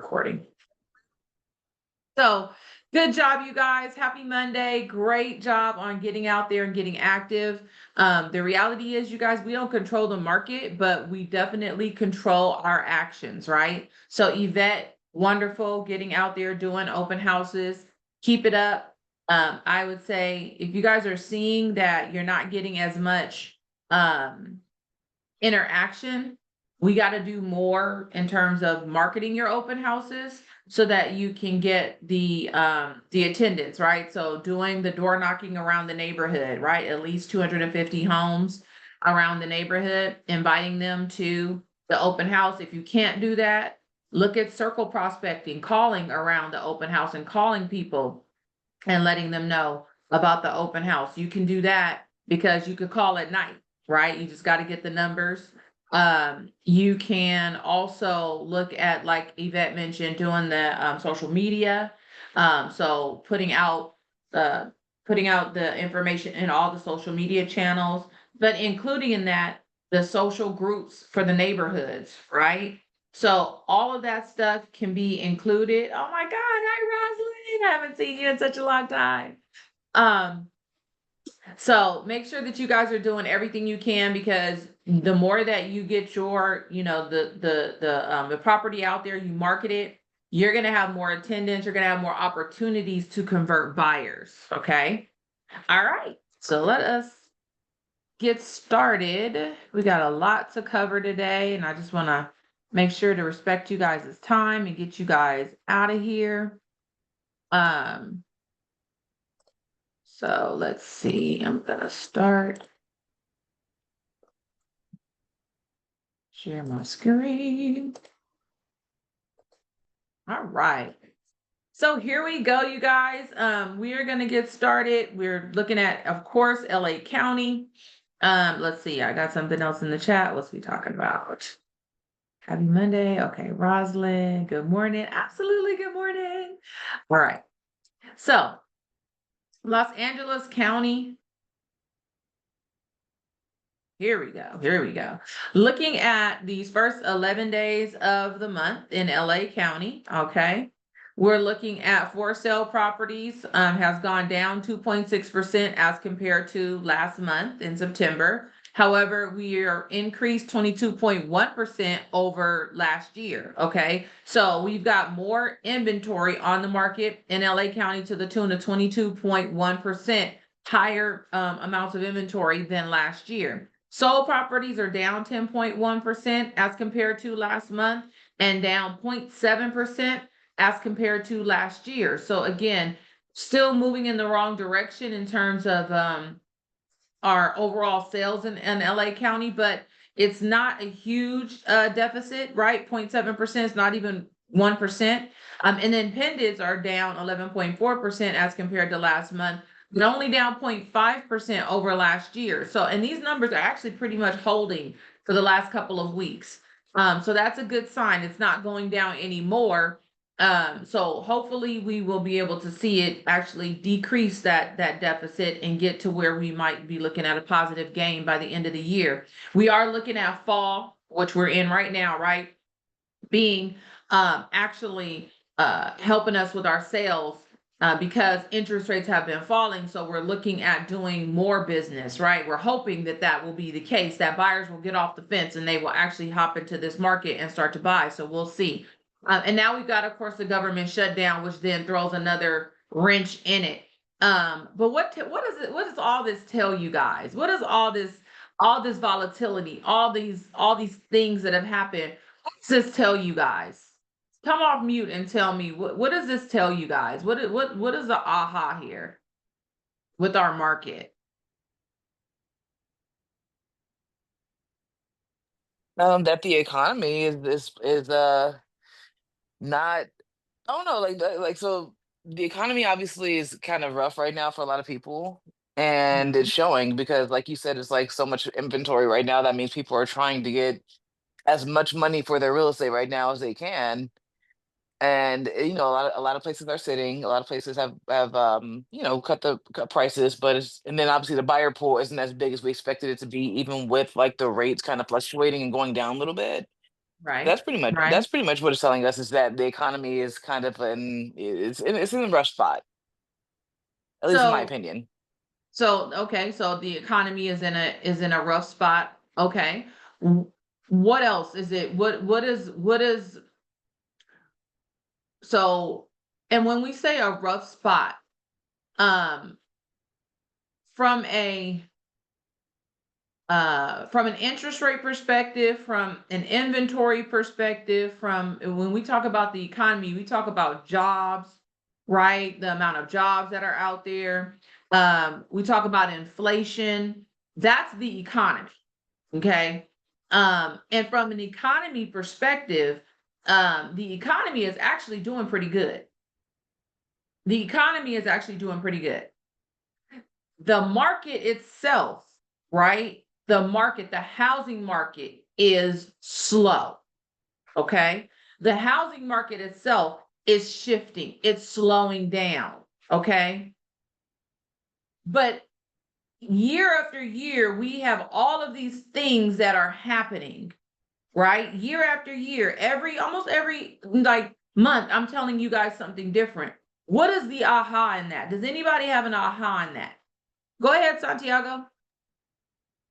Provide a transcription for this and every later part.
recording. So good job, you guys. Happy Monday. Great job on getting out there and getting active. The reality is, you guys, we don't control the market, but we definitely control our actions, right? So Yvette, wonderful getting out there doing open houses. Keep it up. I would say if you guys are seeing that you're not getting as much interaction, we got to do more in terms of marketing your open houses so that you can get the attendance, right? So doing the door knocking around the neighborhood, right? At least 250 homes around the neighborhood, inviting them to the open house. If you can't do that, look at circle prospecting, calling around the open house and calling people and letting them know about the open house. You can do that because you could call at night, right? You just got to get the numbers. You can also look at, like Yvette mentioned, doing the social media. So putting out the information in all the social media channels, but including in that the social groups for the neighborhoods, right? So all of that stuff can be included. Oh my God, hi Rosalind. I haven't seen you in such a long time. So make sure that you guys are doing everything you can, because the more that you get your, the property out there, you market it, you're gonna have more attendance, you're gonna have more opportunities to convert buyers. Okay. All right. So let us get started. We got a lot to cover today, and I just want to make sure to respect you guys' time and get you guys out of here. So let's see, I'm gonna start. Share my screen. All right. So here we go, you guys. We are gonna get started. We're looking at, of course, LA County. Let's see, I got something else in the chat. What's we talking about? Happy Monday. Okay, Rosalind, good morning. Absolutely, good morning. All right. So Los Angeles County. Here we go. Here we go. Looking at these first 11 days of the month in LA County. Okay. We're looking at for sale properties has gone down 2.6% as compared to last month in September. However, we are increased 22.1% over last year. Okay. So we've got more inventory on the market in LA County to the tune of 22.1% higher amounts of inventory than last year. Sold properties are down 10.1% as compared to last month and down 0.7% as compared to last year. So again, still moving in the wrong direction in terms of our overall sales in LA County, but it's not a huge deficit, right? 0.7% is not even 1%. And then pendants are down 11.4% as compared to last month, but only down 0.5% over last year. So, and these numbers are actually pretty much holding for the last couple of weeks. So that's a good sign. It's not going down anymore. So hopefully we will be able to see it actually decrease that deficit and get to where we might be looking at a positive gain by the end of the year. We are looking at fall, which we're in right now, right? Being actually helping us with our sales because interest rates have been falling. So we're looking at doing more business, right? We're hoping that that will be the case, that buyers will get off the fence and they will actually hop into this market and start to buy. So we'll see. And now we've got, of course, the government shutdown, which then throws another wrench in it. But what does all this tell you guys? What does all this volatility, all these things that have happened, what does this tell you guys? Come off mute and tell me what does this tell you guys? What is the aha here with our market? That the economy is not, I don't know, like so the economy obviously is kind of rough right now for a lot of people, and it's Mhm. showing because like you said, it's like so much inventory right now. That means people are trying to get as much money for their real estate right now as they can. And a lot of places are sitting, a lot of places have cut prices, but it's, and then obviously the buyer pool isn't as big as we expected it to be, even with like the rates kind of fluctuating and going down a little bit. Right, right. That's pretty much what it's telling us, is that the economy is kind of it's in a rough spot, at least in my So opinion. okay, so the economy is in a rough spot. Okay. W- What else is it? What is so and when we say a rough spot, um from a from an interest rate perspective, from an inventory perspective, from when we talk about the economy, we talk about jobs, right? The amount of jobs that are out there. We talk about inflation. That's the economy. Okay. And from an economy perspective, the economy is actually doing pretty good. The economy is actually doing pretty good. The market itself, right? The housing market is slow. Okay. The housing market itself is shifting, it's slowing down. Okay. But year after year, we have all of these things that are happening, right? Year after year, almost every like month, I'm telling you guys something different. What is the aha in that? Does anybody have an aha in that? Go ahead, Santiago.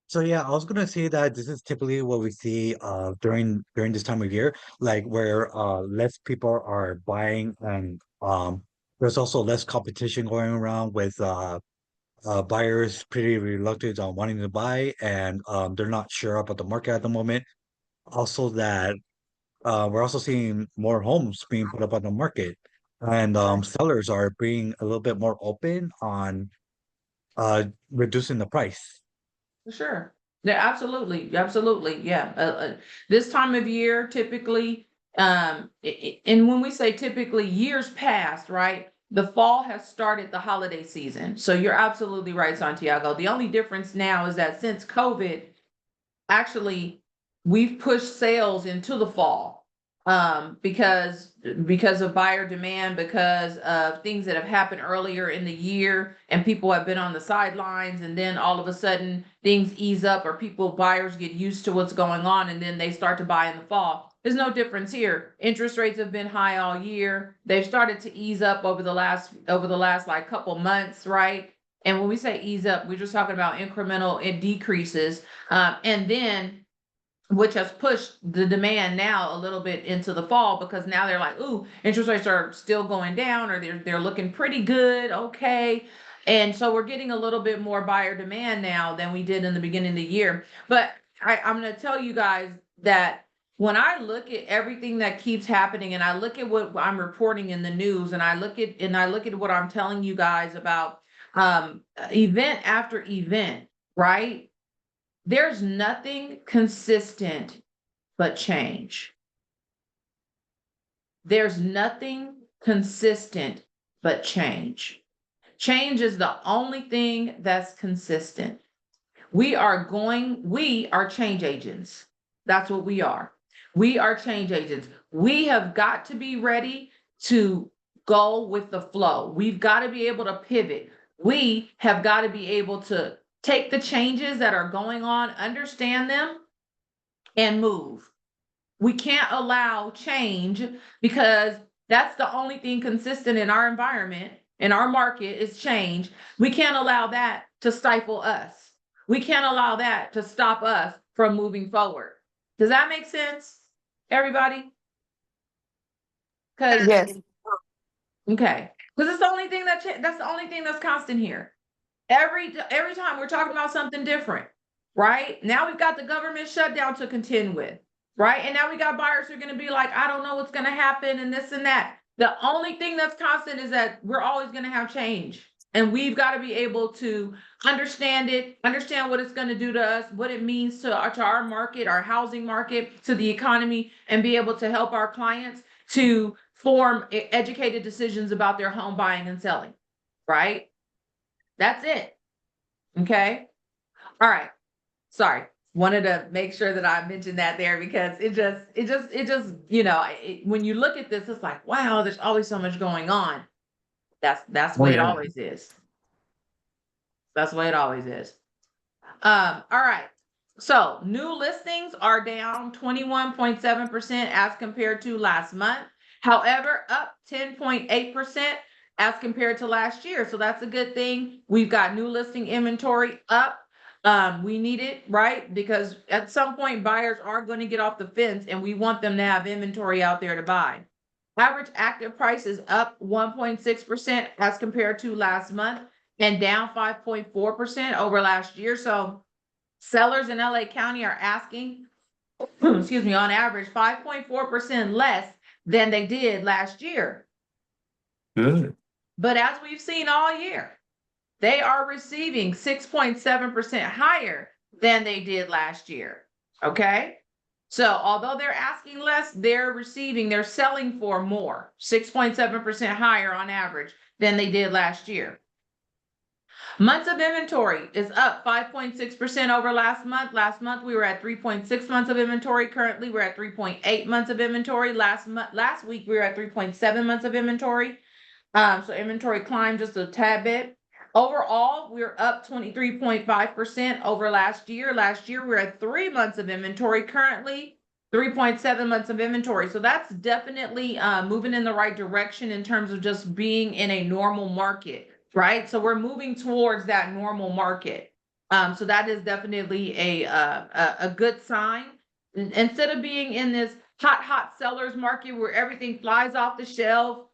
So yeah, I was gonna say that this is typically what we see during this time of year, like where less people are buying, and there's also less competition going around with buyers pretty reluctant on wanting to buy, and they're not sure about the market at the moment. Also that we're also seeing more homes being put up on the market, and sellers are being a little bit more open on reducing the price. For sure. Yeah, absolutely. Absolutely. Yeah. This time of year, typically, and when we say typically, years past, right? The fall has started the holiday season. So you're absolutely right, Santiago. The only difference now is that since COVID, actually we've pushed sales into the fall, because of buyer demand, because of things that have happened earlier in the year, and people have been on the sidelines, and then all of a sudden things ease up, or buyers get used to what's going on, and then they start to buy in the fall. There's no difference here. Interest rates have been high all year. They've started to ease up over the last like couple months, right? And when we say ease up, we're just talking about incremental decreases, and then which has pushed the demand now a little bit into the fall, because now they're like, ooh, interest rates are still going down, or they're looking pretty good. Okay. And so we're getting a little bit more buyer demand now than we did in the beginning of the year. But I'm going to tell you guys that when I look at everything that keeps happening, and I look at what I'm reporting in the news, and I look at what I'm telling you guys about event after event, right? There's nothing consistent but change. There's nothing consistent but change. Change is the only thing that's consistent. We are change agents. That's what we are. We are change agents. We have got to be ready to go with the flow. We've got to be able to pivot. We have got to be able to take the changes that are going on, understand them, and move. We can't allow change, because that's the only thing consistent in our environment, in our market, is change. We can't allow that to stifle us. We can't allow that to stop us from moving forward. Does that make sense, everybody? Because Yes. okay, because it's the only thing that's the only thing that's constant here. Every time we're talking about something different, right? Now we've got the government shutdown to contend with, right? And now we got buyers who are going to be like, I don't know what's going to happen, and this and that. The only thing that's constant is that we're always going to have change. And we've got to be able to understand it, understand what it's going to do to us, what it means to our market, our housing market, to the economy, and be able to help our clients to form educated decisions about their home buying and selling, right? That's it. Okay. All right. Sorry. Wanted to make sure that I mentioned that there, because when you look at this, it's like, wow, there's always so much going on. That's the Oh way it yeah. always is. That's the way it always is. All right. So new listings are down 21.7% as compared to last month. However, up 10.8% as compared to last year. So that's a good thing. We've got new listing inventory up. We need it, right? Because at some point buyers are going to get off the fence and we want them to have inventory out there to buy. Average active price is up 1.6% as compared to last month and down 5.4% over last year. So sellers in LA County are asking, excuse me, on average 5.4% less than they did last year. Good. But as we've seen all year, they are receiving 6.7% higher than they did last year. Okay. So although they're asking less, they're selling for more, 6.7% higher on average than they did last year. Months of inventory is up 5.6% over last month. Last month we were at 3.6 months of inventory. Currently we're at 3.8 months of inventory. Last week we were at 3.7 months of inventory. So inventory climbed just a tad bit. Overall, we're up 23.5% over last year. Last year we were at 3 months of inventory. Currently 3.7 months of inventory. So that's definitely moving in the right direction in terms of just being in a normal market. Right. So we're moving towards that normal market. So that is definitely a good sign. Instead of being in this hot sellers market where everything flies off the shelf,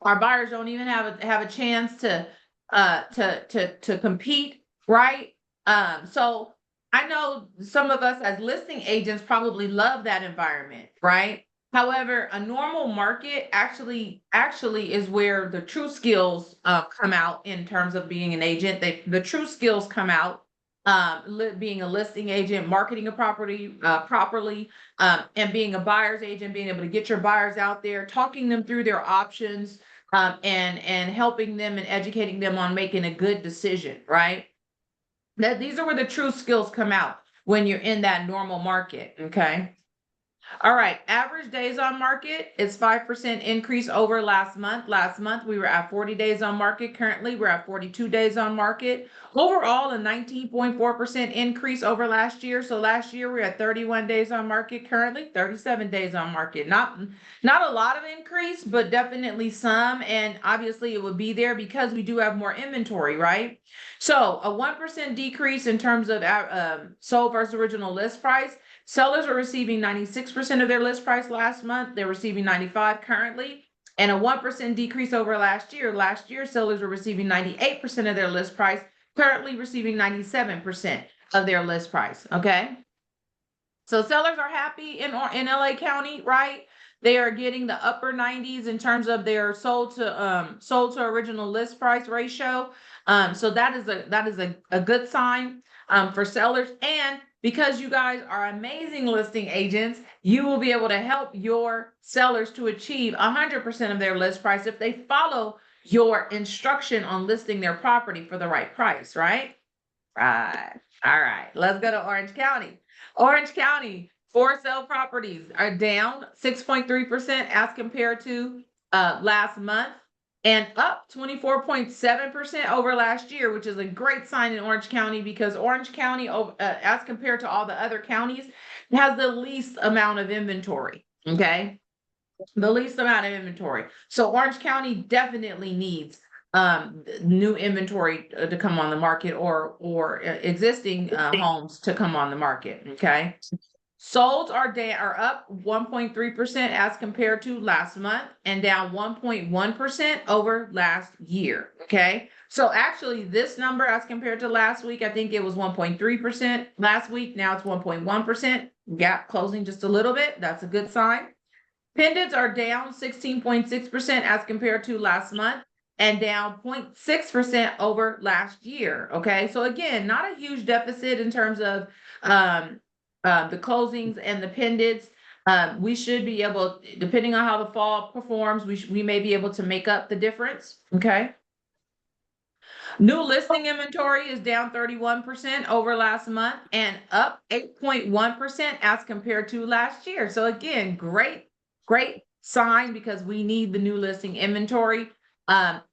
our buyers don't even have a chance to compete. Right. So I know some of us as listing agents probably love that environment. Right. However, a normal market actually is where the true skills come out in terms of being an agent. The true skills come out being a listing agent, marketing a property properly, and being a buyer's agent, being able to get your buyers out there, talking them through their options, and helping them and educating them on making a good decision. Right? These are where the true skills come out when you're in that normal market. Okay. All right, average days on market is 5% increase over last month. Last month, we were at 40 days on market. Currently, we're at 42 days on market. Overall, a 19.4% increase over last year. So last year, we were at 31 days on market. Currently, 37 days on market. Not a lot of increase, but definitely some. And obviously, it would be there because we do have more inventory, right? So a 1% decrease in terms of sold versus original list price. Sellers are receiving 96% of their list price last month. They're receiving 95 currently, and a 1% decrease over last year. Last year, sellers were receiving 98% of their list price, currently receiving 97% of their list price. Okay. So sellers are happy in LA County, right? They are getting the upper 90s in terms of their sold to original list price ratio. So that is a good sign for sellers. And because you guys are amazing listing agents, you will be able to help your sellers to achieve 100% of their list price if they follow your instruction on listing their property for the right price, right? Right. All right. Let's go to Orange County. Orange County, for sale properties are down 6.3% as compared to last month, and up 24.7% over last year, which is a great sign in Orange County because Orange County, as compared to all the other counties, has the least amount of inventory. Okay. The least amount of inventory. So Orange County definitely needs new inventory to come on the market or existing homes to come on the market. Okay. Solds are up 1.3% as compared to last month and down 1.1% over last year. Okay. So actually this number as compared to last week, I think it was 1.3% last week. Now it's 1.1%. Gap closing just a little bit. That's a good sign. Pendants are down 16.6% as compared to last month and down 0.6% over last year. Okay. So again, not a huge deficit in terms of the closings and the pendants. We should be able, depending on how the fall performs, we may be able to make up the difference. Okay. New listing inventory is down 31% over last month and up 8.1% as compared to last year. So again, great sign because we need the new listing inventory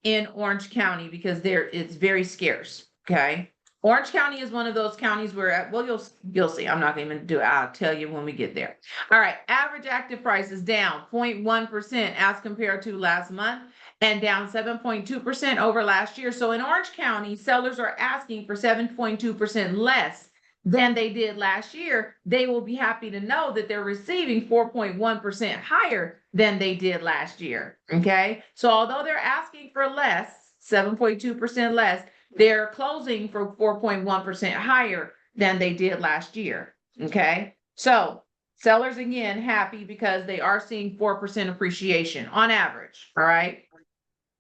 in Orange County because it's very scarce. Okay. Orange County is one of those counties where, well, you'll see. I'm not going to do it. I'll tell you when we get there. All right. Average active price is down 0.1% as compared to last month and down 7.2% over last year. So in Orange County, sellers are asking for 7.2% less than they did last year. They will be happy to know that they're receiving 4.1% higher than they did last year. Okay. So although they're asking for less, 7.2% less, they're closing for 4.1% higher than they did last year. Okay. So sellers again happy because they are seeing 4% appreciation on average. All right.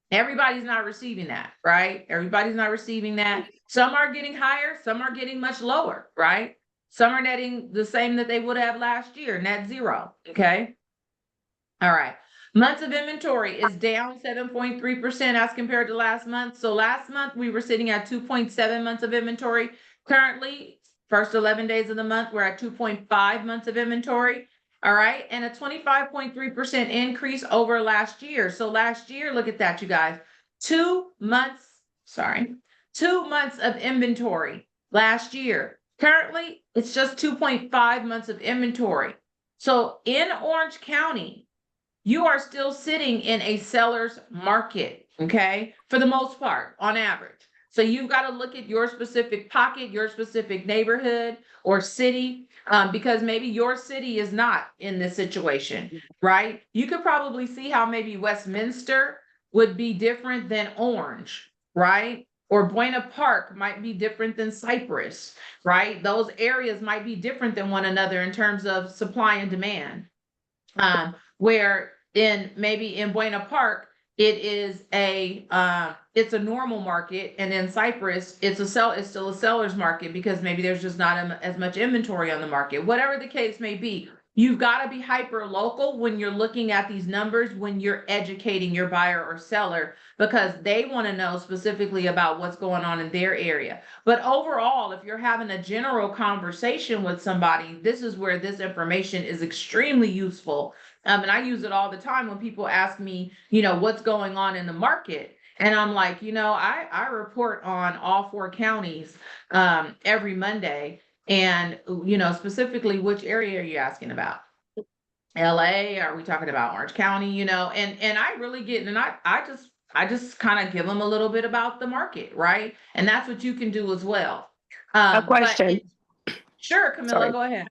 Everybody's not receiving that, right? Everybody's not receiving that. Some are getting higher, some are getting much lower, right? Some are netting the same that they would have last year, net zero. Okay. All right. Months of inventory is down 7.3% as compared to last month. So last month we were sitting at 2.7 months of inventory. Currently, first 11 days of the month, we're at 2.5 months of inventory. All right. And a 25.3% increase over last year. So last year, look at that, you guys. 2 months of inventory last year. Currently, it's just 2.5 months of inventory. So in Orange County, you are still sitting in a seller's market, okay, for the most part, on average. So you've got to look at your specific pocket, your specific neighborhood or city, because maybe your city is not in this situation, right? You could probably see how maybe Westminster would be different than Orange, right? Or Buena Park might be different than Cypress, right? Those areas might be different than one another in terms of supply and demand. Where maybe in Buena Park, it's a normal market, and in Cypress, it's still a seller's market because maybe there's just not as much inventory on the market. Whatever the case may be, you've got to be hyper local when you're looking at these numbers, when you're educating your buyer or seller, because they want to know specifically about what's going on in their area. But overall, if you're having a general conversation with somebody, this is where this information is extremely useful. And I use it all the time when people ask me, what's going on in the market. And I'm like, I report on all 4 counties every Monday. And, specifically, which area are you asking about? LA? Are we talking about Orange County? And I really get, and I just kind of give them a little bit about the market, right? And that's what you can do as well. A question. Sure, Camilla, Sorry. go ahead.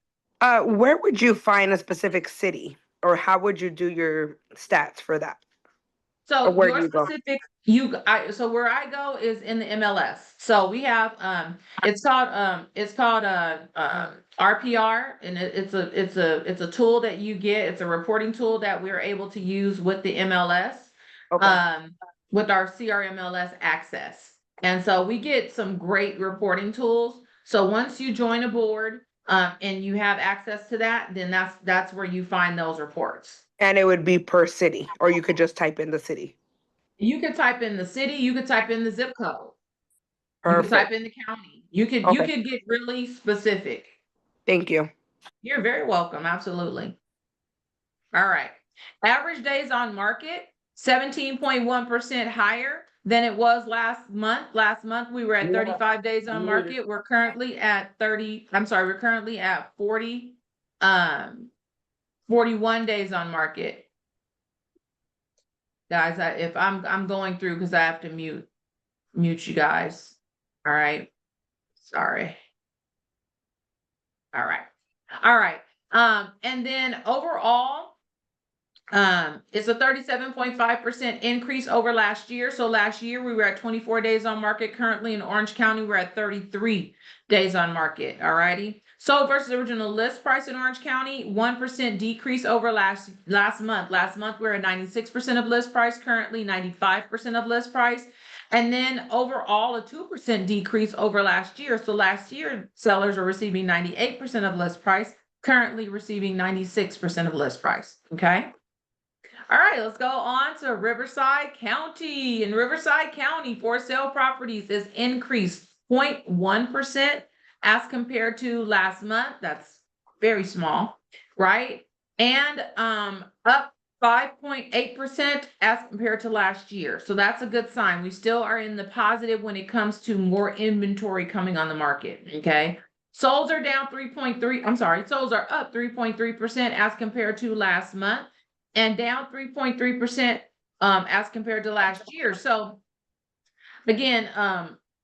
Where would you find a specific city, or how would you do your stats for that? So Or where your do you go? specific, so where I go is in the MLS. So we have it's called RPR, and it's a tool that you get. It's a reporting tool that we're able to use with the MLS, Okay. with our CRMLS access. And so we get some great reporting tools. So once you join a board and you have access to that, then that's where you find those reports. And it would be per city, or you could just type in the city. You could type in the city, you could type in the zip code. Perfect. You could type in the county. You could get really specific. Thank you. You're very welcome. Absolutely. All right. Average days on market, 17.1% higher than it was last month. Last month we were at 35 days on market. We're currently at 41 days on market. Guys, if I'm going through because I have to mute you guys. All right. Sorry. All right. And then overall, it's a 37.5% increase over last year. So last year we were at 24 days on market. Currently in Orange County, we're at 33 days on market. All righty. So versus original list price in Orange County, 1% decrease over last month. Last month we were at 96% of list price. Currently 95% of list price. And then overall, a 2% decrease over last year. So last year, sellers are receiving 98% of list price, currently receiving 96% of list price. Okay. All right, let's go on to Riverside County. In Riverside County, for sale properties is increased 0.1% as compared to last month. That's very small, right? And up 5.8% as compared to last year. So that's a good sign. We still are in the positive when it comes to more inventory coming on the market. Okay. Solds are down 3.3. I'm sorry, solds are up 3.3% as compared to last month and down 3.3% as compared to last year. So again,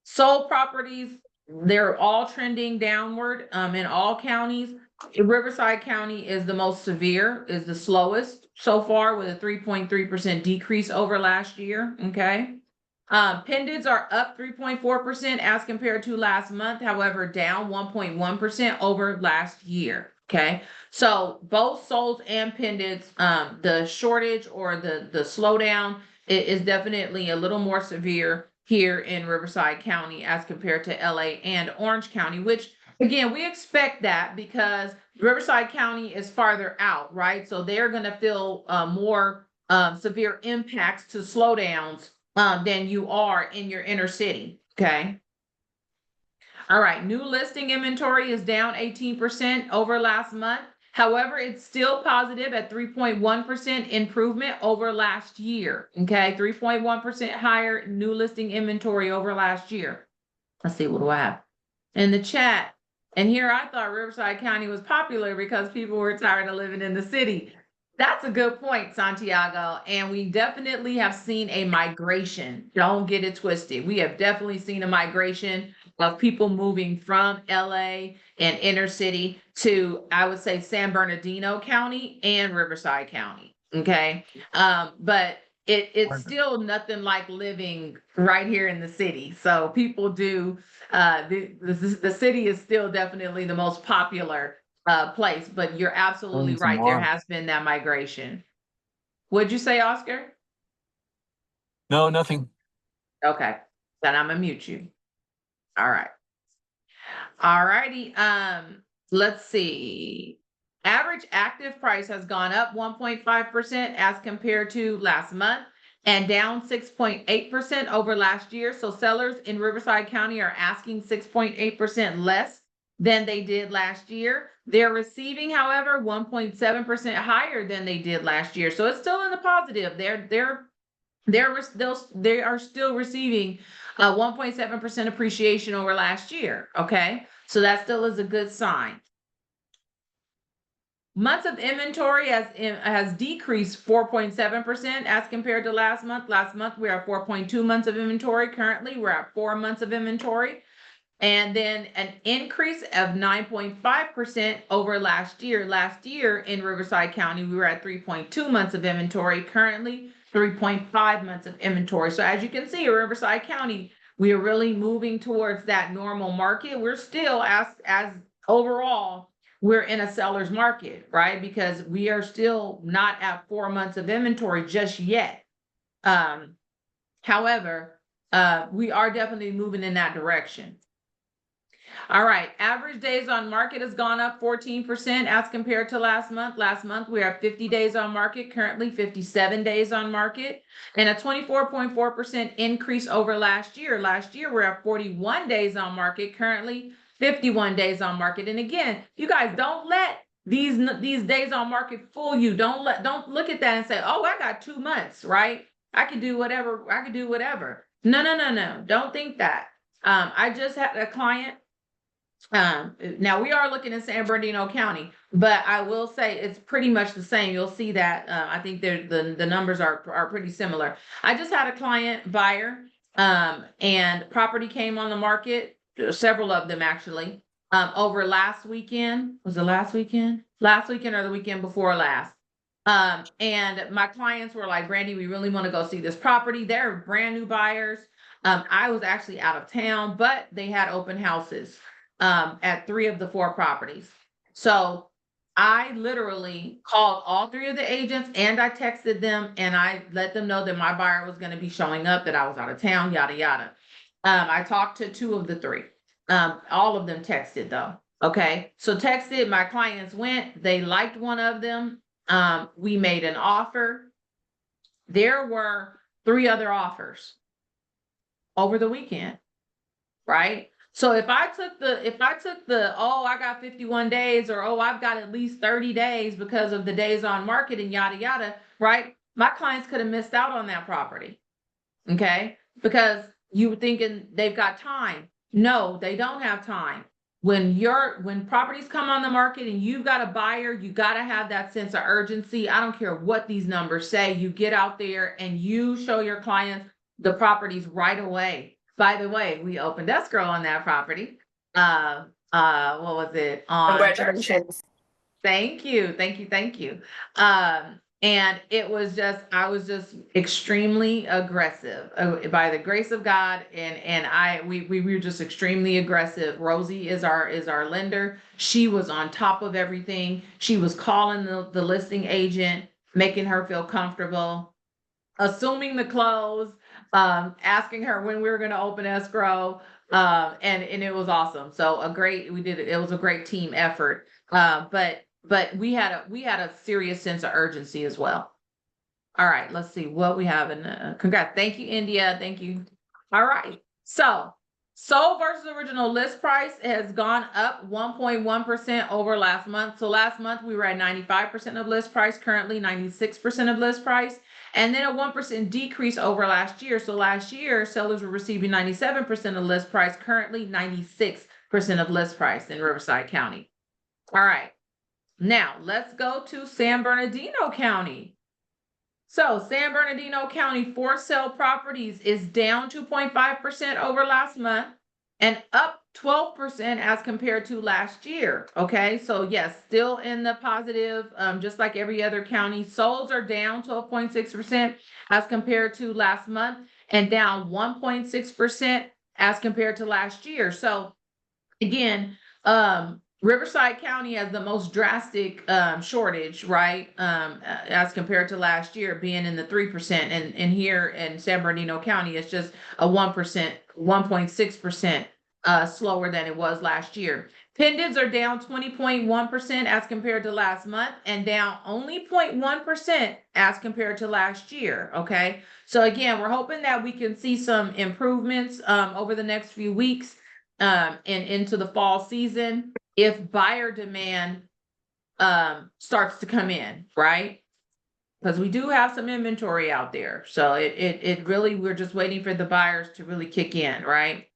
sold properties, they're all trending downward in all counties. Riverside County is the most severe, is the slowest so far with a 3.3% decrease over last year. Okay. Pendants are up 3.4% as compared to last month, however, down 1.1% over last year. Okay. So both solds and pendants, the shortage or the slowdown is definitely a little more severe here in Riverside County as compared to LA and Orange County, which again, we expect that because Riverside County is farther out, right? So they're going to feel more severe impacts to slowdowns than you are in your inner city. Okay. All right. New listing inventory is down 18% over last month. However, it's still positive at 3.1% improvement over last year. Okay. 3.1% higher new listing inventory over last year. Let's see, what do I have in the chat? And here I thought Riverside County was popular because people were tired of living in the city. That's a good point, Santiago. And we definitely have seen a migration. Don't get it twisted. We have definitely seen a migration of people moving from LA and inner city to, I would say, San Bernardino County and Riverside County. Okay. But it's still nothing like living right here in the city. So people do, the city is still definitely the most popular place, but you're absolutely right. There has been that migration. What'd you say, Oscar? No, nothing. Okay, then I'm gonna mute you. All right. All righty. Let's see. Average active price has gone up 1.5% as compared to last month and down 6.8% over last year. So sellers in Riverside County are asking 6.8% less than they did last year. They're receiving, however, 1.7% higher than they did last year. So it's still in the positive. They are still receiving 1.7% appreciation over last year. Okay, so that still is a good sign. Months of inventory has decreased 4.7% as compared to last month. Last month we are at 4.2 months of inventory. Currently we're at 4 months of inventory. And then an increase of 9.5% over last year. Last year in Riverside County, we were at 3.2 months of inventory. Currently, 3.5 months of inventory. So as you can see, Riverside County, we are really moving towards that normal market. We're still, as overall, we're in a seller's market, right? Because we are still not at 4 months of inventory just yet. However, we are definitely moving in that direction. All right, average days on market has gone up 14% as compared to last month. Last month, we are at 50 days on market, currently 57 days on market, and a 24.4% increase over last year. Last year, we're at 41 days on market, currently 51 days on market. And again, you guys don't let these days on market fool you. Don't look at that and say, oh, I got 2 months, right? I can do whatever. No. Don't think that. I just had a client. Now we are looking at San Bernardino County, but I will say it's pretty much the same. You'll see that I think the numbers are pretty similar. I just had a client buyer, and property came on the market, several of them actually, over last weekend. Was it last weekend? Last weekend or the weekend before last. And my clients were like, Brandy, we really want to go see this property. They're brand new buyers. I was actually out of town, but they had open houses at 3 of the 4 properties. So I literally called all 3 of the agents and I texted them and I let them know that my buyer was going to be showing up, that I was out of town, yada, yada. I talked to 2 of the 3. All of them texted though. Okay. So texted, my clients went, they liked one of them. We made an offer. There were 3 other offers over the weekend, right? So if I took the, oh, I got 51 days, or oh, I've got at least 30 days because of the days on market and yada yada, right? My clients could have missed out on that property. Okay? Because you were thinking they've got time. No, they don't have time. When properties come on the market and you've got a buyer, you got to have that sense of urgency. I don't care what these numbers say. You get out there and you show your clients the properties right away. By the way, we opened escrow on that property. What was it? On Congratulations. Thank you, thank you, thank you. And it was just, I was just extremely aggressive, by the grace of God, and we were just extremely aggressive. Rosie is our lender. She was on top of everything. She was calling the listing agent, making her feel comfortable, assuming the close, asking her when we were going to open escrow, and it was awesome. So we did it. It was a great team effort. But we had a serious sense of urgency as well. All right, let's see what we have in congrats. Thank you, India. Thank you. All right. So sold versus original list price has gone up 1.1% over last month. So last month we were at 95% of list price, currently 96% of list price, and then a 1% decrease over last year. So last year sellers were receiving 97% of list price, currently 96% of list price in Riverside County. All right. Now, let's go to San Bernardino County. So San Bernardino County for sale properties is down 2.5% over last month and up 12% as compared to last year. Okay, so yes, still in the positive, just like every other county. Solds are down 12.6% as compared to last month and down 1.6% as compared to last year. So again, Riverside County has the most drastic shortage, right? As compared to last year, being in the 3%, and here in San Bernardino County, it's just a 1%, 1.6% slower than it was last year. Pendants are down 20.1% as compared to last month, and down only 0.1% as compared to last year. Okay, so again, we're hoping that we can see some improvements over the next few weeks and into the fall season, if buyer demand starts to come in, right? Because we do have some inventory out there. So it really, we're just waiting for the buyers to really kick in, right?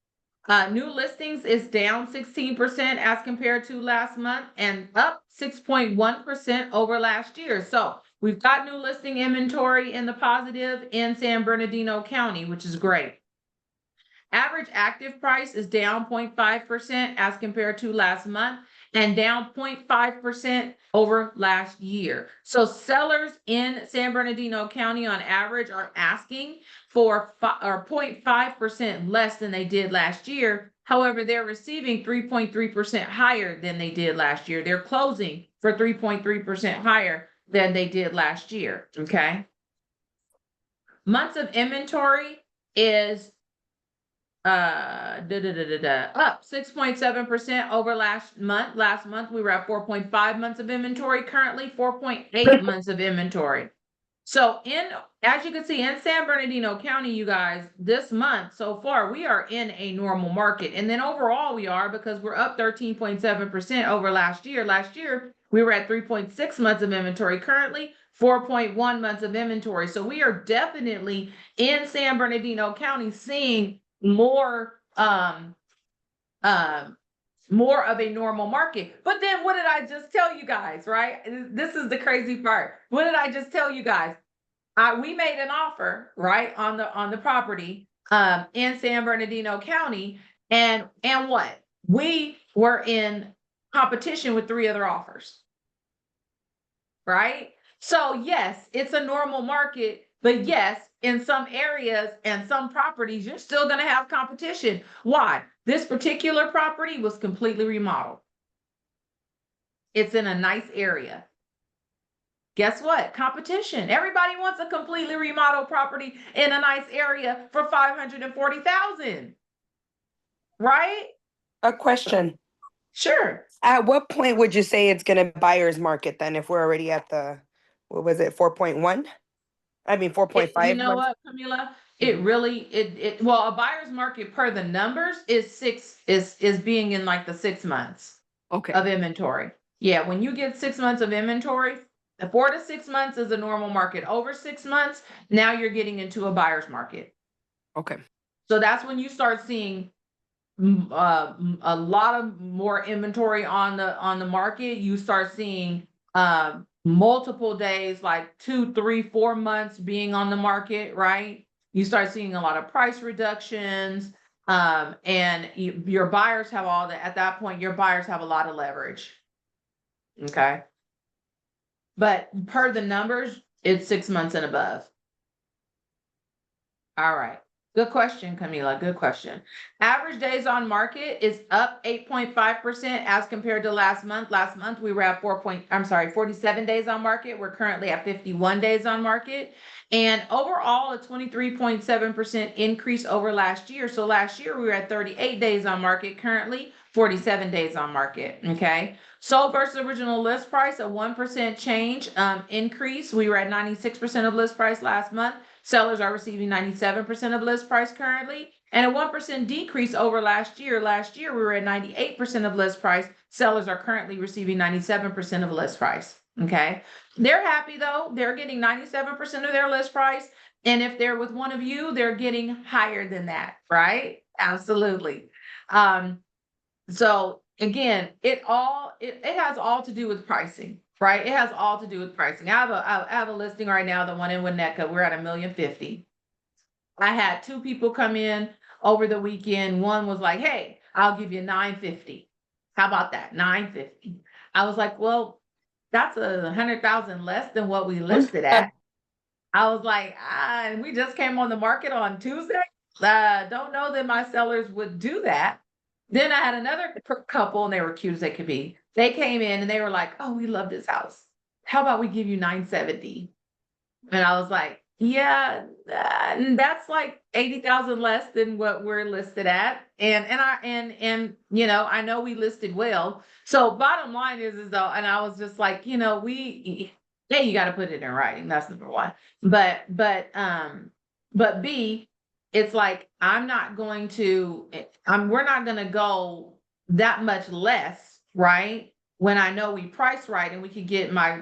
New listings is down 16% as compared to last month and up 6.1% over last year. So we've got new listing inventory in the positive in San Bernardino County, which is great. Average active price is down 0.5% as compared to last month and down 0.5% over last year. So sellers in San Bernardino County on average are asking for 0.5% less than they did last year. However, they're receiving 3.3% higher than they did last year. They're closing for 3.3% higher than they did last year. Okay. Months of inventory is up 6.7% over last month. Last month we were at 4.5 months of inventory, currently 4.8 months of inventory. So as you can see in San Bernardino County, you guys, this month so far we are in a normal market, and then overall we are, because we're up 13.7% over last year. Last year we were at 3.6 months of inventory, currently 4.1 months of inventory. So we are definitely in San Bernardino County seeing more of a normal market. But then what did I just tell you guys, right? This is the crazy part. What did I just tell you guys? We made an offer, right, on the property in San Bernardino County, and what? We were in competition with 3 other offers. Right? So yes, it's a normal market, but yes, in some areas and some properties, you're still going to have competition. Why? This particular property was completely remodeled. It's in a nice area. Guess what? Competition. Everybody wants a completely remodeled property in a nice area for $540,000. Right? A question. Sure. At what point would you say it's going to buyer's market then, if we're already at the, what was it, 4.1? I mean, 4.5 You know months. what, Camila? It really, well, a buyer's market per the numbers is being in like the 6 months Okay. of inventory. Yeah, when you get 6 months of inventory, 4 to 6 months is a normal market. Over 6 months, now you're getting into a buyer's market. Okay. So that's when you start seeing a lot of more inventory on the market. You start seeing multiple days, like 2, 3, 4 months being on the market, right? You start seeing a lot of price reductions, and your buyers have all that. At that point, your buyers have a lot of leverage. Okay. But per the numbers, it's 6 months and above. All right. Good question, Camila. Good question. Average days on market is up 8.5% as compared to last month. Last month we were at 47 days on market. We're currently at 51 days on market. And overall, a 23.7% increase over last year. So last year we were at 38 days on market, currently 47 days on market. Okay. Sold versus original list price, a 1% change increase. We were at 96% of list price last month. Sellers are receiving 97% of list price currently, and a 1% decrease over last year. Last year, we were at 98% of list price. Sellers are currently receiving 97% of list price. Okay. They're happy though. They're getting 97% of their list price. And if they're with one of you, they're getting higher than that, right? Absolutely. So again, it has all to do with pricing. Right, it has all to do with pricing. I have a listing right now, the one in Winnetka. We're at $1,050,000. I had 2 people come in over the weekend. One was like, "Hey, I'll give you $950. How about that? $950." I was like, "Well, that's 100,000 less than what we listed at." I was like, and we just came on the market on Tuesday. Don't know that my sellers would do that. Then I had another couple, and they were cute as they could be. They came in and they were like, "Oh, we love this house. How about we give you $970?" And I was like, "Yeah, that's like 80,000 less than what we're listed at." And you know, I know we listed well. So bottom line is though, and I was just like, you know, you got to put it in writing. That's number one. But B, it's like we're not going to go that much less, right? When I know we price right and we could get my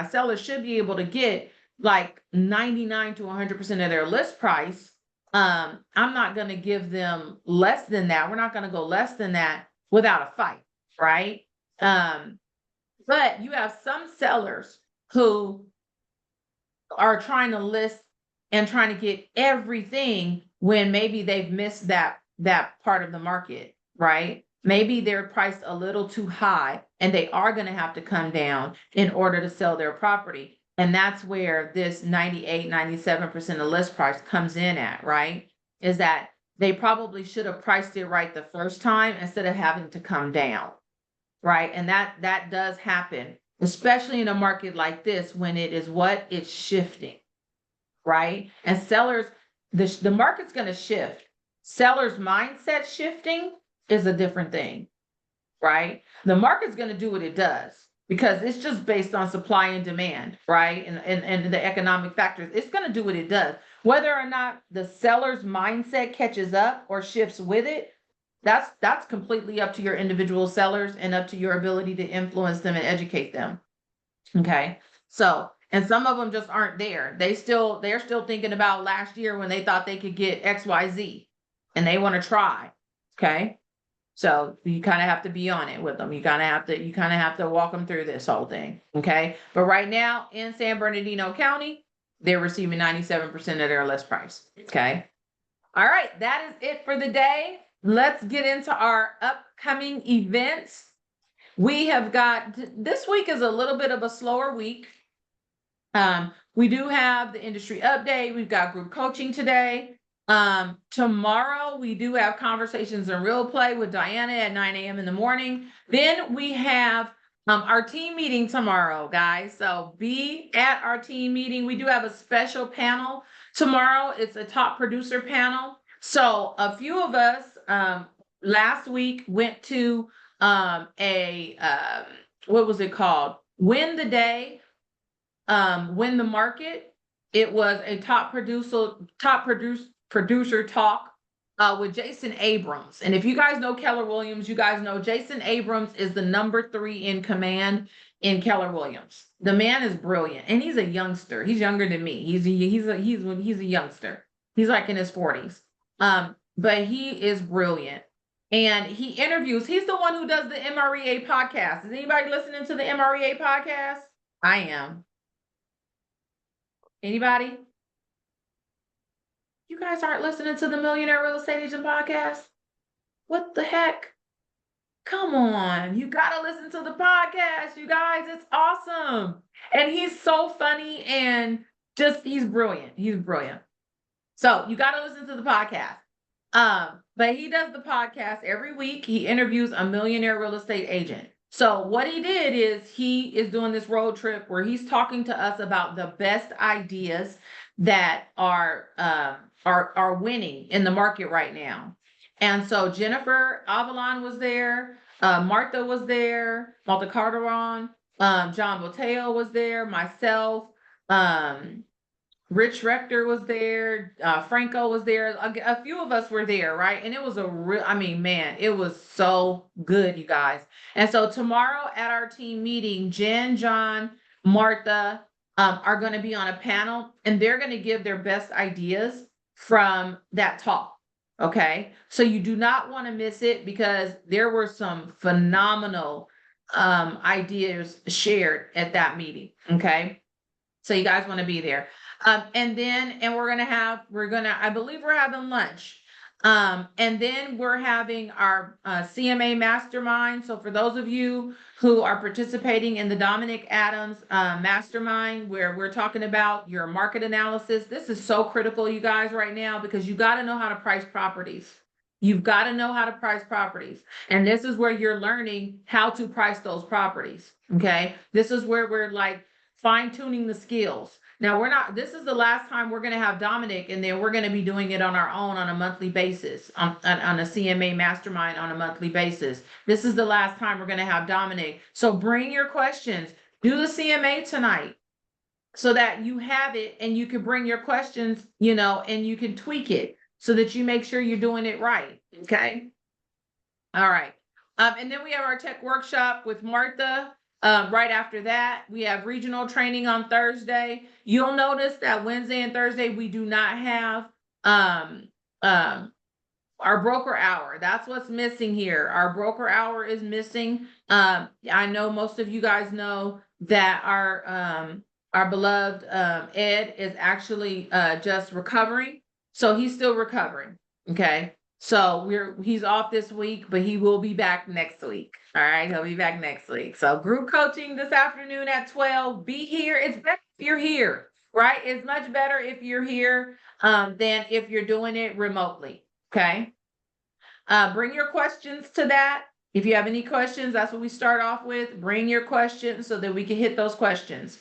sellers should be able to get like 99 to 100% of their list price. I'm not going to give them less than that. We're not going to go less than that without a fight, right? But you have some sellers who are trying to list and trying to get everything when maybe they've missed that part of the market, right? Maybe they're priced a little too high and they are going to have to come down in order to sell their property. And that's where this 98, 97% of list price comes in at, right? Is that they probably should have priced it right the first time instead of having to come down, right? And that does happen, especially in a market like this when it's shifting, right? And sellers, the market's going to shift. Sellers' mindset shifting is a different thing, right? The market's going to do what it does because it's just based on supply and demand, right? And the economic factors. It's going to do what it does. Whether or not the seller's mindset catches up or shifts with it, that's completely up to your individual sellers and up to your ability to influence them and educate them. Okay. So, and some of them just aren't there. They're still thinking about last year when they thought they could get XYZ and they want to try. Okay. So you kind of have to be on it with them. You kind of have to walk them through this whole thing. Okay. But right now in San Bernardino County, they're receiving 97% of their list price. Okay. All right. That is it for the day. Let's get into our upcoming events. We have got, this week is a little bit of a slower week. We do have the industry update. We've got group coaching today. Tomorrow we do have conversations in real play with Diana at 9 a.m. in the morning. Then we have our team meeting tomorrow, guys. So be at our team meeting. We do have a special panel tomorrow. It's a top producer panel. So a few of us last week went to what was it called? Win the Day Win the Market. It was a producer talk with Jason Abrams. And if you guys know Keller Williams, you guys know Jason Abrams is the number 3 in command in Keller Williams. The man is brilliant, and he's a youngster. He's younger than me. He's a youngster. He's like in his 40s. But he is brilliant. And he interviews, he's the one who does the MREA podcast. Is anybody listening to the MREA podcast? I am. Anybody? You guys aren't listening to the Millionaire Real Estate Agent podcast? What the heck? Come on, you gotta listen to the podcast, you guys. It's awesome. And he's so funny and he's brilliant. He's brilliant. So you gotta listen to the podcast. But he does the podcast every week. He interviews a millionaire real estate agent. So what he did is he is doing this road trip where he's talking to us about the best ideas that are winning in the market right now. And so Jennifer Avalon was there, Martha was there, Martha Carteron, John Boteo was there, myself, Rich Rector was there, Franco was there, a few of us were there, right? And it was it was so good, you guys. And so tomorrow at our team meeting, Jen, John, Martha are going to be on a panel, and they're going to give their best ideas from that talk. Okay, so you do not want to miss it, because there were some phenomenal ideas shared at that meeting. Okay, so you guys want to be there. And I believe we're having lunch. And then we're having our CMA mastermind. So for those of you who are participating in the Dominic Adams mastermind, where we're talking about your market analysis, this is so critical, you guys, right now, because you got to know how to price properties. You've got to know how to price properties. And this is where you're learning how to price those properties. Okay. This is where we're like fine tuning the skills. Now this is the last time we're going to have Dominic, and then we're going to be doing it on our own on a monthly basis, on a CMA mastermind on a monthly basis. This is the last time we're going to have Dominic. So bring your questions, do the CMA tonight so that you have it and you can bring your questions, and you can tweak it so that you make sure you're doing it right. Okay. All right. And then we have our tech workshop with Martha. Right after that, we have regional training on Thursday. You'll notice that Wednesday and Thursday, we do not have our broker hour. That's what's missing here. Our broker hour is missing. I know most of you guys know that our beloved Ed is actually just recovering. So he's still recovering. Okay. So he's off this week, but he will be back next week. All right, he'll be back next week. So group coaching this afternoon at 12. Be here. It's better if you're here, right? It's much better if you're here than if you're doing it remotely. Okay. Bring your questions to that. If you have any questions, that's what we start off with. Bring your questions so that we can hit those questions.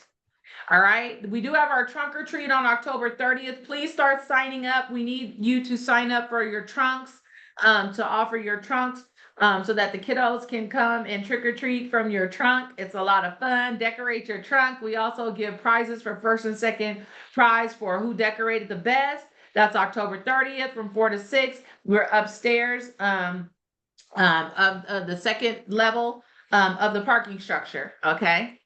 All right. We do have our trunk or treat on October 30th. Please start signing up. We need you to sign up for your trunks, to offer your trunks, so that the kiddos can come and trick or treat from your trunk. It's a lot of fun. Decorate your trunk. We also give prizes for first and second prize for who decorated the best. That's October 30th from 4 to 6. We're upstairs of the second level of the parking structure. Okay.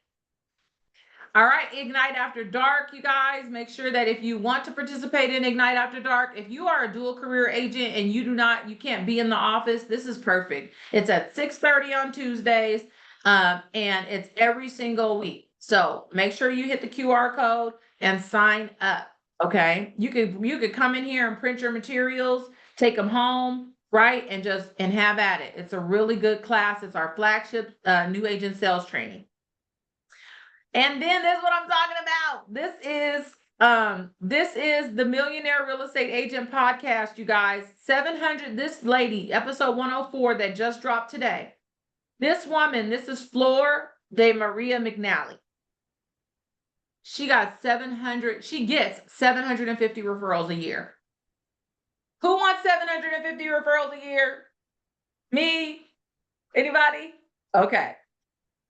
All right, Ignite After Dark, you guys, make sure that if you want to participate in Ignite After Dark, if you are a dual career agent and you can't be in the office, this is perfect. It's at 6:30 on Tuesdays, and it's every single week. So make sure you hit the QR code and sign up, okay? You could come in here and print your materials, take them home, right? And have at it. It's a really good class. It's our flagship new agent sales training. And then this is what I'm talking about. This is the Millionaire Real Estate Agent Podcast, you guys. 700, this lady, episode 104 that just dropped today. This woman, this is Flor de Maria McNally. She gets 750 referrals a year. Who wants 750 referrals a year? Me? Anybody? Okay.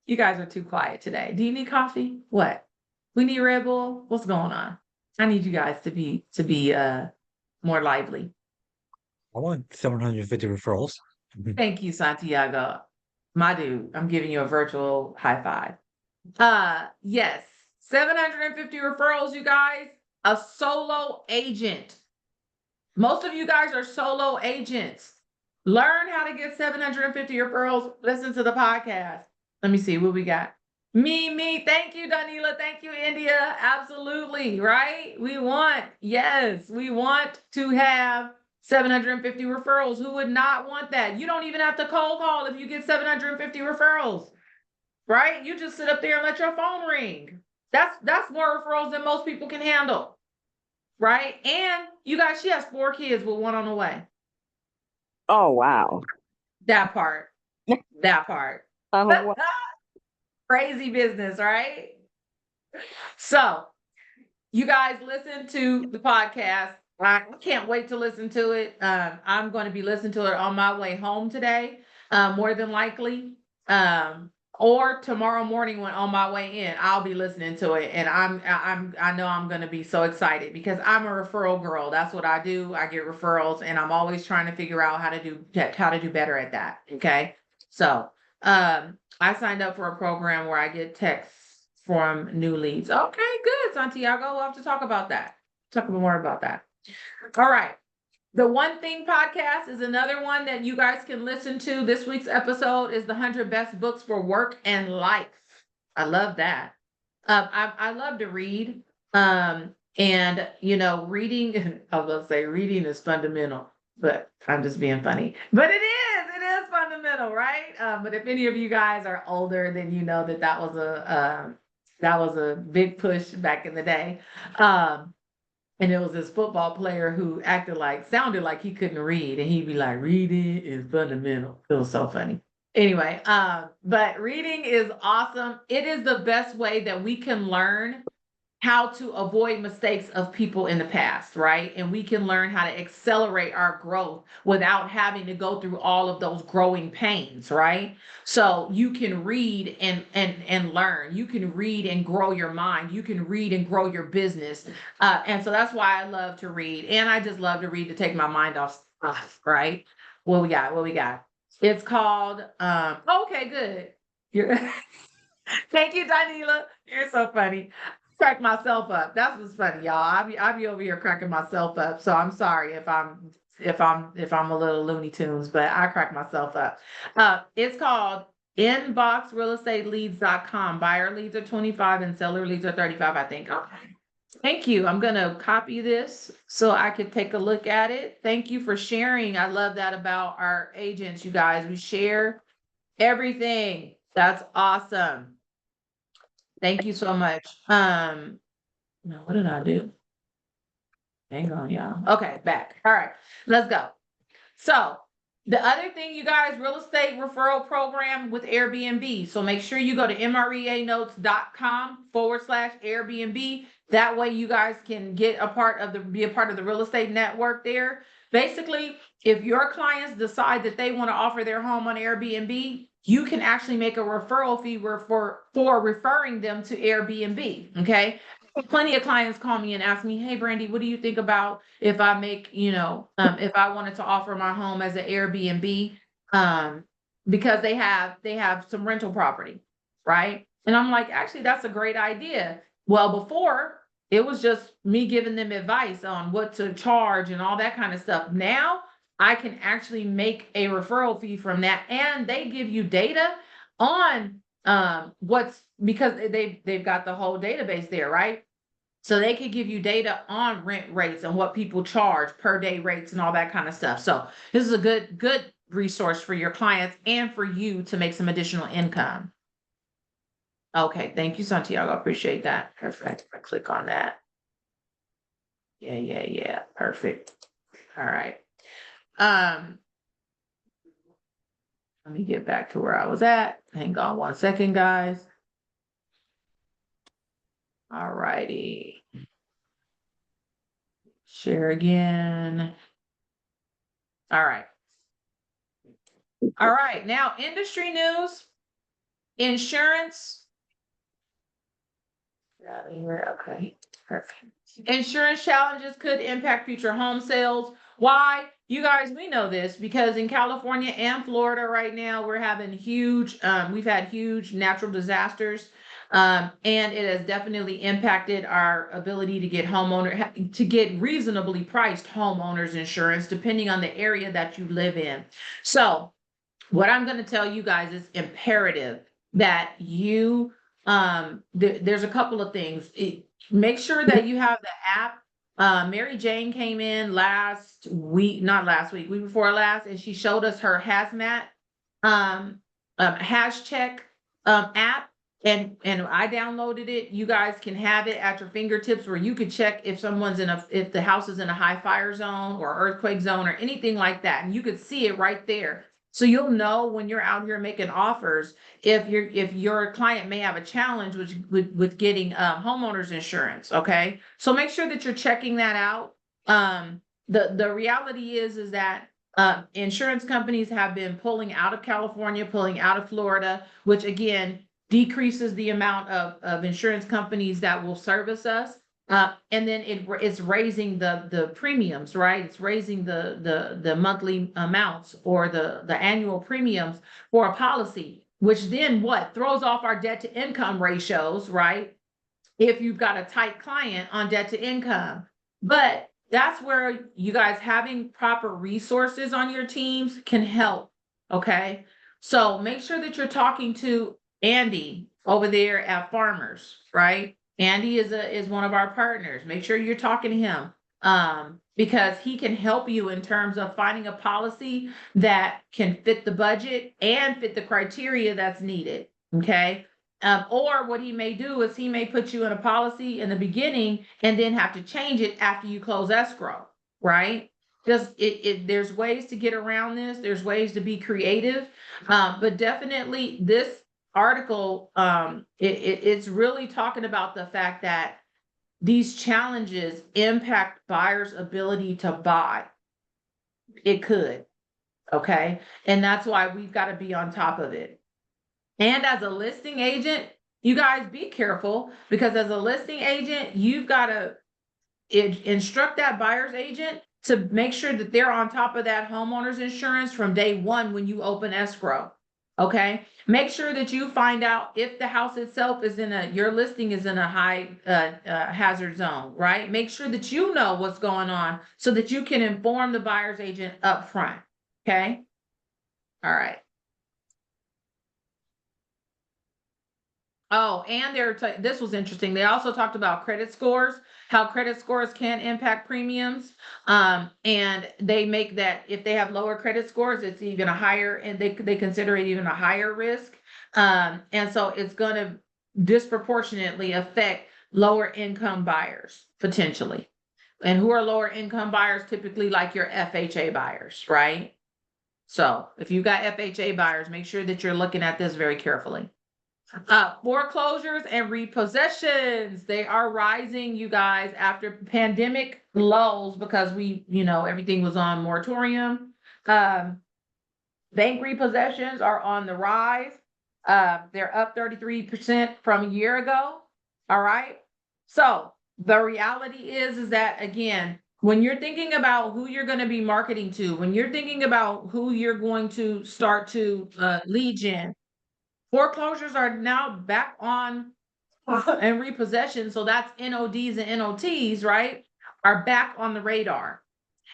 You guys are too quiet today. Do you need coffee? What? We need Red Bull. What's going on? I need you guys to be more lively. I want 750 referrals. Thank you, Santiago. My dude, I'm giving you a virtual high five. Yes, 750 referrals, you guys. A solo agent. Most of you guys are solo agents. Learn how to get 750 referrals. Listen to the podcast. Let me see what we got. Me. Thank you, Danila. Thank you, India. Absolutely, right? We want to have 750 referrals. Who would not want that? You don't even have to cold call if you get 750 referrals, right? You just sit up there and let your phone ring. That's more referrals than most people can handle, right? And you guys, she has 4 kids with 1 on the way. Oh, wow. That part. That part. Wow. Crazy business, right? So you guys listen to the podcast. I can't wait to listen to it. I'm going to be listening to it on my way home today, more than likely. Or tomorrow morning when on my way in, I'll be listening to it. And I know I'm going to be so excited because I'm a referral girl. That's what I do. I get referrals and I'm always trying to figure out how to do better at that. Okay. So, I signed up for a program where I get texts from new leads. Okay, good, Santiago. We'll have to talk about that. Talk more about that. All right. The One Thing podcast is another one that you guys can listen to. This week's episode is the 100 best books for work and life. I love that. I love to read. And reading, I was gonna say reading is fundamental, but I'm just being funny. But it is fundamental, right? But if any of you guys are older, then you know that was a big push back in the day. And it was this football player who sounded like he couldn't read, and he'd be like, "Reading is fundamental." It was so funny. Anyway, but reading is awesome. It is the best way that we can learn how to avoid mistakes of people in the past, right? And we can learn how to accelerate our growth without having to go through all of those growing pains, right? So you can read and learn. You can read and grow your mind. You can read and grow your business. And so that's why I love to read. And I just love to read to take my mind off stuff, right? What we got? It's called, okay, good. Thank you, Danila. You're so funny. Crack myself up. That's what's funny, y'all. I be over here cracking myself up. So I'm sorry if I'm a little Looney Tunes, but I crack myself up. It's called inboxrealestateleads.com. Buyer leads are 25 and seller leads are 35, I think. Okay. Thank you. I'm gonna copy this so I could take a look at it. Thank you for sharing. I love that about our agents, you guys. We share everything. That's awesome. Thank you so much. No, what did I do? Hang on, y'all. Okay, back. All right, let's go. So the other thing, you guys, real estate referral program with Airbnb. So make sure you go to mreanotes.com/Airbnb. That way you guys can be a part of the real estate network there. Basically, if your clients decide that they want to offer their home on Airbnb, you can actually make a referral fee for referring them to Airbnb. Okay. Plenty of clients call me and ask me, "Hey, Brandy, what do you think about if I make, if I wanted to offer my home as an Airbnb, because they have some rental property, right?" And I'm like, actually, that's a great idea. Well, before it was just me giving them advice on what to charge and all that kind of stuff. Now I can actually make a referral fee from that, and they give you data on because they've got the whole database there, right? So they could give you data on rent rates and what people charge per day rates and all that kind of stuff. So this is a good resource for your clients and for you to make some additional income. Okay, thank you, Santiago. I appreciate that. Perfect. I click on that. Yeah. Perfect. All right. Let me get back to where I was at. Hang on 1 second, guys. All righty. Share again. All right. Now industry news, insurance. Okay, perfect. Insurance challenges could impact future home sales. Why? You guys, we know this because in California and Florida right now, we're having we've had huge natural disasters. And it has definitely impacted our ability to get reasonably priced homeowners insurance, depending on the area that you live in. So what I'm going to tell you guys is imperative that you there's a couple of things. Make sure that you have the app. Mary Jane came in last week, not last week, week before last, and she showed us her hazmat hashtag app, and I downloaded it. You guys can have it at your fingertips where you could check if if the house is in a high fire zone or earthquake zone or anything like that, and you could see it right there. So you'll know when you're out here making offers if your client may have a challenge with getting homeowners insurance. Okay, so make sure that you're checking that out. The reality is that insurance companies have been pulling out of California, pulling out of Florida, which again decreases the amount of insurance companies that will service us. And then it's raising the premiums, right? It's raising the monthly amounts or the annual premiums for a policy, which then what throws off our debt to income ratios, right? If you've got a tight client on debt to income. But that's where you guys having proper resources on your teams can help. Okay. So make sure that you're talking to Andy over there at Farmers, right? Andy is one of our partners. Make sure you're talking to him because he can help you in terms of finding a policy that can fit the budget and fit the criteria that's needed. Okay. Or what he may do is he may put you in a policy in the beginning and then have to change it after you close escrow, right? There's ways to get around this. There's ways to be creative, but definitely this article, it's really talking about the fact that these challenges impact buyers' ability to buy. It could, okay? And that's why we've got to be on top of it. And as a listing agent, you guys be careful because as a listing agent, you've got to instruct that buyer's agent to make sure that they're on top of that homeowner's insurance from day one when you open escrow. Okay. Make sure that you find out if the house itself is your listing is in a high hazard zone, right? Make sure that you know what's going on so that you can inform the buyer's agent up front. Okay. All right. Oh, and this was interesting. They also talked about credit scores, how credit scores can impact premiums. And they make that if they have lower credit scores, it's even a higher, and they consider it even a higher risk. And so it's going to disproportionately affect lower income buyers potentially. And who are lower income buyers? Typically like your FHA buyers, right? So if you've got FHA buyers, make sure that you're looking at this very carefully. Foreclosures and repossessions, they are rising, you guys, after pandemic lows because everything was on moratorium. Bank repossessions are on the rise. They're up 33% from a year ago. All right. So the reality is that, again, when you're thinking about who you're going to be marketing to, when you're thinking about who you're going to start to lead gen, foreclosures are now back on and repossession. So that's NODs and NOTs, right? Are back on the radar.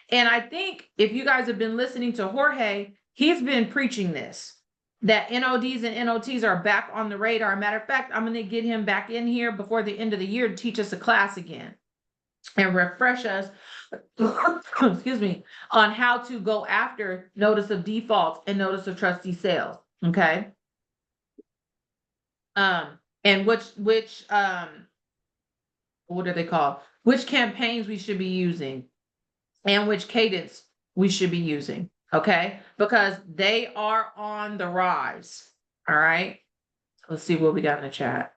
And I think if you guys have been listening to Jorge, he's been preaching this, that NODs and NOTs are back on the radar. Matter of fact, I'm going to get him back in here before the end of the year to teach us a class again and refresh us, excuse me, on how to go after notice of default and notice of trustee sales. Okay. And which what are they called? Which campaigns we should be using and which cadence we should be using. Okay. Because they are on the rise. All right. Let's see what we got in the chat.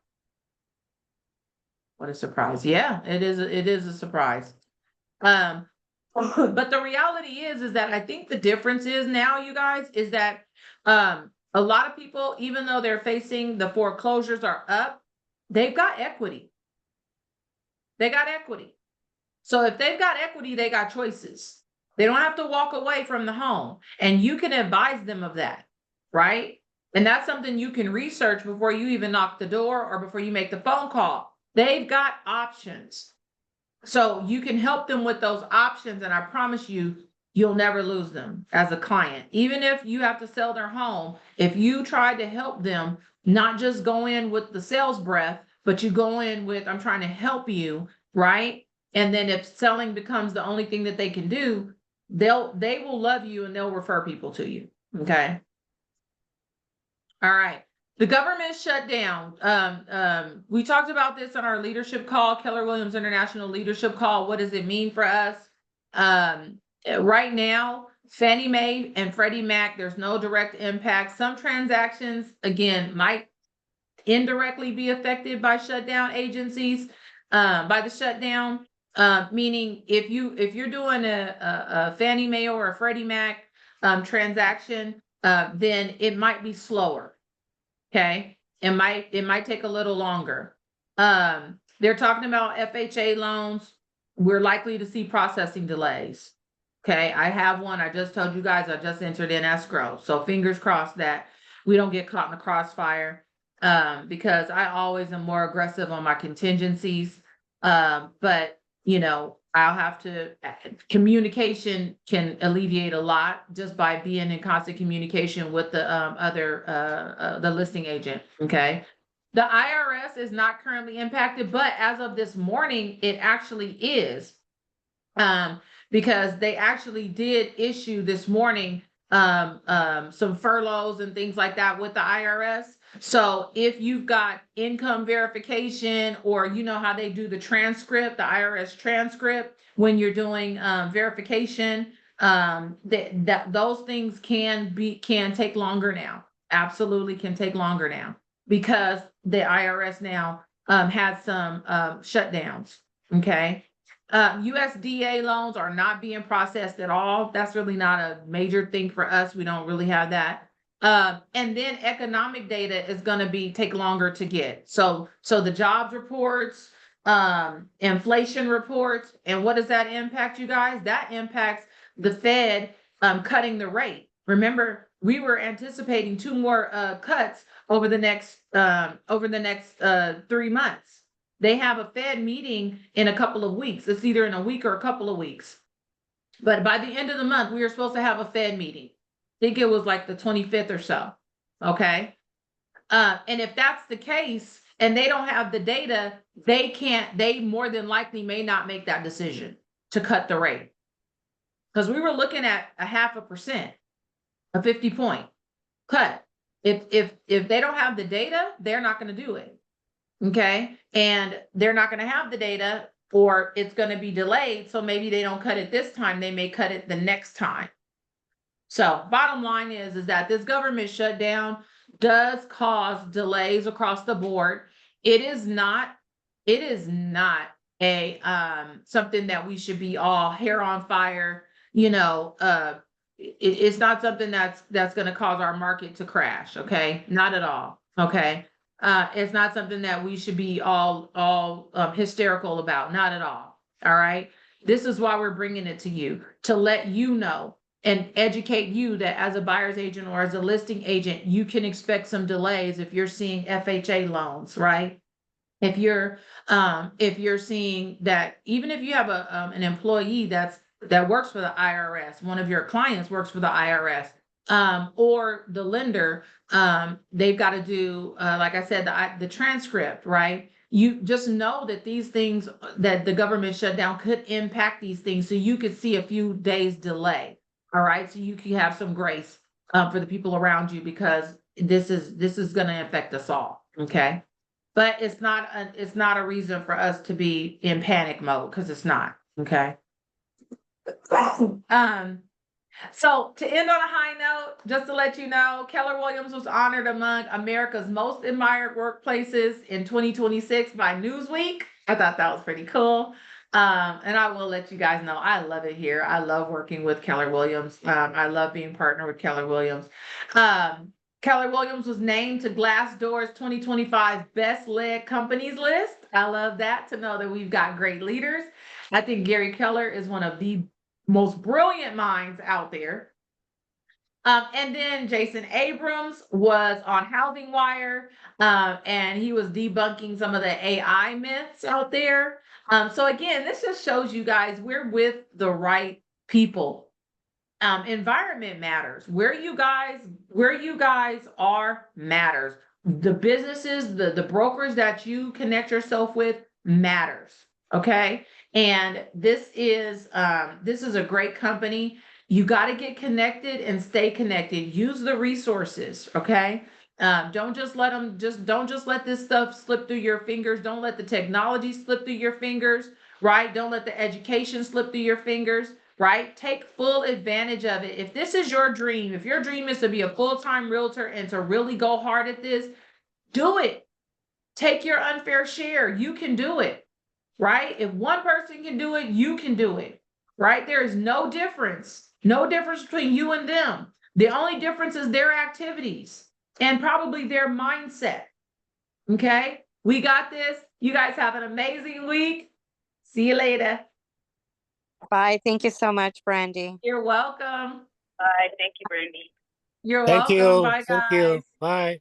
What a surprise. Yeah, it is a surprise. But the reality is that I think the difference is now, you guys, is that a lot of people, even though they're facing the foreclosures are up, they've got equity. They got equity. So if they've got equity, they got choices. They don't have to walk away from the home, and you can advise them of that, right? And that's something you can research before you even knock the door or before you make the phone call. They've got options. So you can help them with those options, and I promise you, you'll never lose them as a client. Even if you have to sell their home, if you try to help them, not just go in with the sales breath, but you go in with, I'm trying to help you, right? And then if selling becomes the only thing that they can do, they will love you and they'll refer people to you. Okay. All right. The government shut down. We talked about this on our leadership call, Keller Williams International Leadership Call. What does it mean for us? Right now, Fannie Mae and Freddie Mac, there's no direct impact. Some transactions, again, might indirectly be affected by shutdown agencies, by the shutdown. Meaning if you're doing a Fannie Mae or a Freddie Mac transaction, then it might be slower. Okay, it might take a little longer. They're talking about FHA loans. We're likely to see processing delays. Okay, I have one. I just told you guys I just entered in escrow. So fingers crossed that we don't get caught in the crossfire, because I always am more aggressive on my contingencies. But you know, I'll have to, communication can alleviate a lot just by being in constant communication with the the listing agent. Okay. The IRS is not currently impacted, but as of this morning, it actually is. Because they actually did issue this morning some furloughs and things like that with the IRS. So if you've got income verification, or you know how they do the transcript, the IRS transcript, when you're doing verification, those things can take longer now. Absolutely can take longer now, because the IRS now has some shutdowns. Okay. USDA loans are not being processed at all. That's really not a major thing for us. We don't really have that. And then economic data is going to take longer to get. So the jobs reports, inflation reports, and what does that impact, you guys? That impacts the Fed cutting the rate. Remember, we were anticipating 2 more cuts over the next 3 months. They have a Fed meeting in a couple of weeks. It's either in a week or a couple of weeks. But by the end of the month, we are supposed to have a Fed meeting. I think it was like the 25th or so. Okay. And if that's the case and they don't have the data, they more than likely may not make that decision to cut the rate. Because we were looking at a 0.5%, a 50-point cut. If they don't have the data, they're not going to do it. Okay. And they're not going to have the data, or it's going to be delayed. So maybe they don't cut it this time. They may cut it the next time. So bottom line is that this government shutdown does cause delays across the board. It is not a something that we should be all hair on fire. You know, it's not something that's going to cause our market to crash. Okay. Not at all. Okay. It's not something that we should be all hysterical about. Not at all. All right. This is why we're bringing it to you, to let you know and educate you that as a buyer's agent or as a listing agent, you can expect some delays if you're seeing FHA loans, right? If you're seeing that, even if you have an employee that works for the IRS, one of your clients works for the IRS, or the lender, they've got to do, like I said, the transcript, right? You just know that these things, that the government shutdown could impact these things. So you could see a few days delay. All right. So you can have some grace for the people around you, because this is going to affect us all. Okay. But it's not a reason for us to be in panic mode, because it's not. Okay. So to end on a high note, just to let you know, Keller Williams was honored among America's most admired workplaces in 2026 by Newsweek. I thought that was pretty cool. And I will let you guys know, I love it here. I love working with Keller Williams. I love being partnered with Keller Williams. Keller Williams was named to Glassdoor's 2025 Best Led Companies list. I love that, to know that we've got great leaders. I think Gary Keller is one of the most brilliant minds out there. And then Jason Abrams was on Housing Wire, and he was debunking some of the AI myths out there. So again, this just shows you guys we're with the right people. Environment matters. Where you guys are matters. The businesses, the brokers that you connect yourself with matters. Okay. And this is a great company. You got to get connected and stay connected. Use the resources. Okay. Don't just let this stuff slip through your fingers. Don't let the technology slip through your fingers, right? Don't let the education slip through your fingers, right? Take full advantage of it. If this is your dream, if your dream is to be a full-time realtor and to really go hard at this, do it. Take your unfair share. You can do it, right? If one person can do it, you can do it, right? There is no difference between you and them. The only difference is their activities and probably their mindset. Okay, we got this. You guys have an amazing week. See you later. Bye. Thank you so much, Brandy. You're welcome. Bye. Thank you, Brandy. You're Thank welcome. you. Bye, Thank guys. you. Bye.